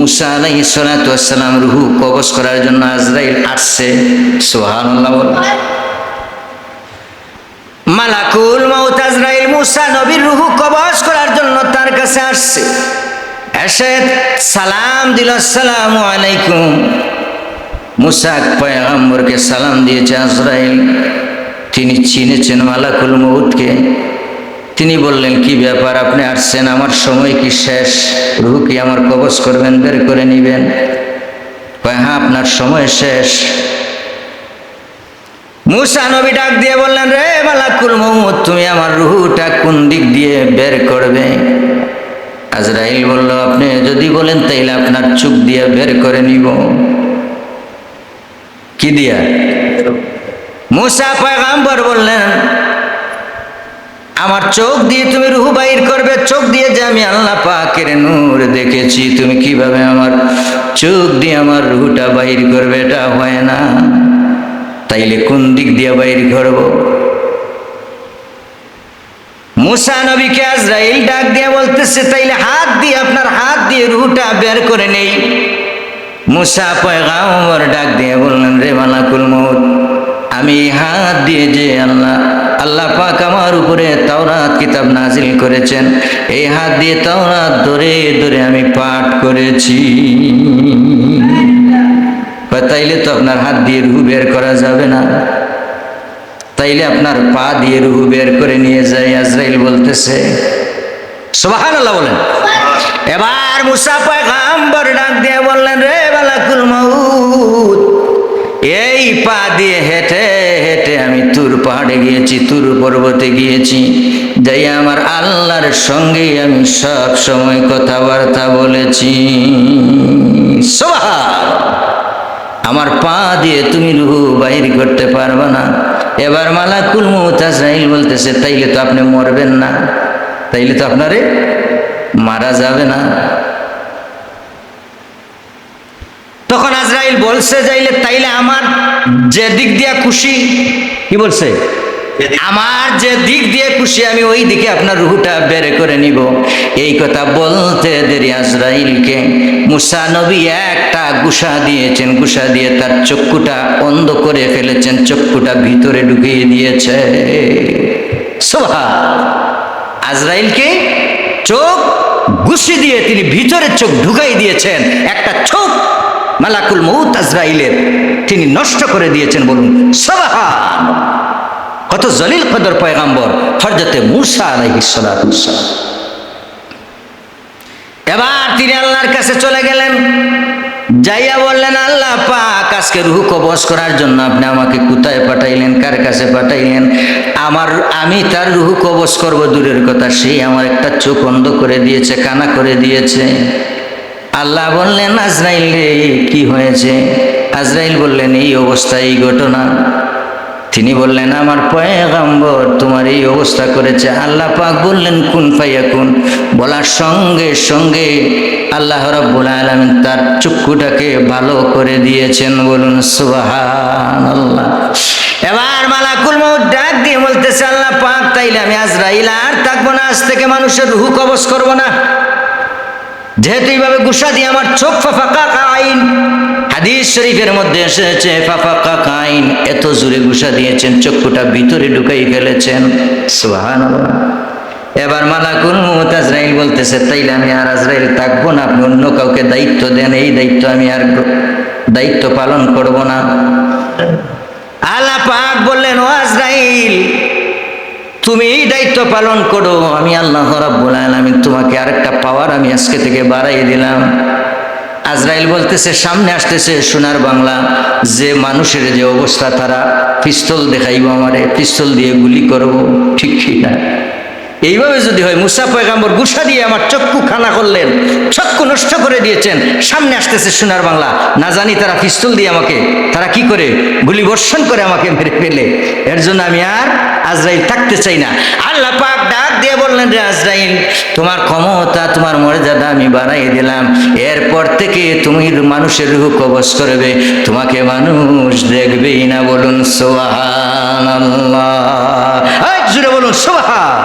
মুসা আলাইহিস সালাতু ওয়াস সালাম রূহ কবজ করার জন্য আজরাইল আসছে। সুবহানাল্লাহ বল। মালাকুল মউত আজরাইল মুসা নবীর রূহ কবজ করার জন্য তার কাছে আসছে। এসে সালাম দিল, আসসালামু আলাইকুম। মুসা পয়গম্বরকে সালাম দিয়েছে আজরাইল। তিনি চিনেছেন মালাকুল মউতকে। তিনি বললেন, কি ব্যাপার, আপনি আসছেন, আমার সময় কি শেষ? রূহ কি আমার কবজ করবেন, বের করে নিবেন? কয়, হ্যাঁ, আপনার সময় শেষ। মুসা নবী ডাক দিয়ে বললেন, রে মালাকুল মউত, তুমি আমার রূহটা কোন দিক দিয়ে বের করবে? আজরাইল বলল, আপনি যদি বলেন তাইলে আপনার চোখ দিয়ে বের করে নিব। কি দিয়া? মুসা পয়গম্বর বললেন, আমার চোখ দিয়ে তুমি রূহ বাইর করবে। চোখ দিয়ে যে আমি আল্লাহ পাকের নূর দেখেছি, তুমি কিভাবে আমার চোখ দিয়ে আমার রূহটা বাইর করবে? এটা হয় না। তাইলে কোন দিক দিয়ে বাইর করব? মুসা নবীকে আজরাইল ডাক দিয়ে বলতেছে, তাইলে হাত দিয়ে, আপনার হাত দিয়ে রূহটা বের করে নেই। মুসা পয়গম্বর ডাক দিয়ে বললেন, রে মালাকুল মউত, আমি হাত দিয়ে যে আল্লাহ পাক আমার উপরে তাওরাত কিতাব নাজিল করেছেন, এই হাত দিয়ে তাওরাত ধরে ধরে আমি পাঠ করেছি। তাইলে তো আপনার হাত দিয়ে রূহ বের করা যাবে না, তাইলে আপনার পা দিয়ে রূহ বের করে নিয়ে যাই। আজরাইল বলতেছে, সুবহানাল্লাহ বলেন। এবার মুসা পয়গম্বর ডাক দিয়ে বললেন, রে মালাকুল মউত, এই পা দিয়ে হেঁটে হেঁটে আমি তুর পাহাড়ে গিয়েছি, তুর পর্বতে গিয়েছি, যাই আমার আল্লাহর সঙ্গে আমি সব সময় কথাবার্তা বলেছি। আমার পা দিয়ে তুমি রূহ বাইর করতে পারবে না। এবার মালাকুল মউত আজরাইল বলতেছে, তাইলে তো আপনি মরবেন না, তাইলে তো আপনারে মারা যাবে না। তখন আজরাইল বলছে, যাইলে তাইলে আমার যে দিক দিয়ে খুশি, কি বলছে, আমার যে দিক দিয়ে খুশি আমি ওই দিকে আপনার রূহটা বের করে নিব। এই কথা বলতে দেরি আজরাইলকে মুসা নবী একটা ঘুষা দিয়েছেন। ঘুষা দিয়ে তার চক্ষুটা অন্ধ করে ফেলেছেন, চক্ষুটা ভিতরে ঢুকিয়ে দিয়েছে। সুবহান। আজরাইলকে চোখ ঘুষি দিয়ে তিনি ভিতরে চোখ ঢুকাই দিয়েছেন। একটা চোখ মালাকুল মউত আজরাইলের তিনি নষ্ট করে দিয়েছেন। বলুন সুবহান। কত জলিল কদর পয়গম্বর হযরতে মূসা আলাইহিস সালাতু ওয়াস সালাম। এবার তিনি আল্লাহর কাছে চলে গেলেন, যাইয়া বললেন, আল্লাহ পাক, আজকে রূহ কবজ করার জন্য আপনি আমাকে কোথায় পাঠাইলেন, কার কাছে পাঠাইলেন? আমি তার রূহ কবজ করব দূরের কথা, সেই আমার একটা চোখ অন্ধ করে দিয়েছে, কানা করে দিয়েছে। আল্লাহ বললেন, আজরাইল রে, কি হয়েছে? আজরাইল বললেন, এই অবস্থা, এই ঘটনা। তিনি বললেন, আমার পয়গম্বর তোমার এই অবস্থা করেছে। আল্লাহ পাক বললেন, কুন ফায়াকুন। বলার সঙ্গে সঙ্গে আল্লাহ রাব্বুল আলামিন তার চক্ষুটাকে ভালো করে দিয়েছেন। বলুন সুবহানাল্লাহ। এবার মালাকুল মউত ডাক দিয়ে বলতেছে, আল্লাহ পাক, তাইলে আমি আজরাইল আর থাকবো না, আজ থেকে মানুষের রূহ কবজ করবো না। যেহেতু এইভাবে গুসা দিয়ে আমার চোখ ফাফাকা আইন, হাদিস শরীফের মধ্যে এসেছে ফাফাকা আইন, এত জোরে গুসা দিয়েছেন, চক্ষুটা ভিতরে ঢুকাই ফেলেছেন। সুবহানাল্লাহ। এবার মালাকুল মউত আজরাইল বলতেছে, তাইলে আমি আর আজরাইল থাকবো না, আপনি অন্য কাউকে দায়িত্ব দেন, এই দায়িত্ব আমি আর দায়িত্ব পালন করব না। আল্লাহ পাক বললেন, ও আজরাইল, তুমি এই দায়িত্ব পালন করো, আমি আল্লাহ রাব্বুল আলামিন তোমাকে আরেকটা পাওয়ার আমি আজকে থেকে বাড়াই দিলাম। আজরাইল বলতেছে, সামনে আসতেছে সোনার বাংলা, যে মানুষের যে অবস্থা, তারা পিস্তল দেখাইব আমারে, পিস্তল দিয়ে গুলি করব, ঠিক না? এইভাবে যদি হয়, মুসা পয়গম্বর গুসা দিয়ে আমার চক্ষু খানা করলেন, চক্ষু নষ্ট করে দিয়েছেন, সামনে আসতেছে সোনার বাংলা, না জানি তারা পিস্তল দিয়ে আমাকে, তারা কি করে, গুলি বর্ষণ করে আমাকে মেরে ফেলে। এর জন্য আমি আর আজরাইল থাকতে চাই না। আল্লাহ পাক ডাক দিয়ে বললেন, রে আজরাইল, তোমার ক্ষমতা, তোমার মর্যাদা আমি বাড়াই দিলাম। এরপর থেকে তুমি মানুষের রূহ কবজ করবে, তোমাকে মানুষ দেখবেই না। বলুন সুবহানাল্লাহ। জুড়ে বলুন সুবহান।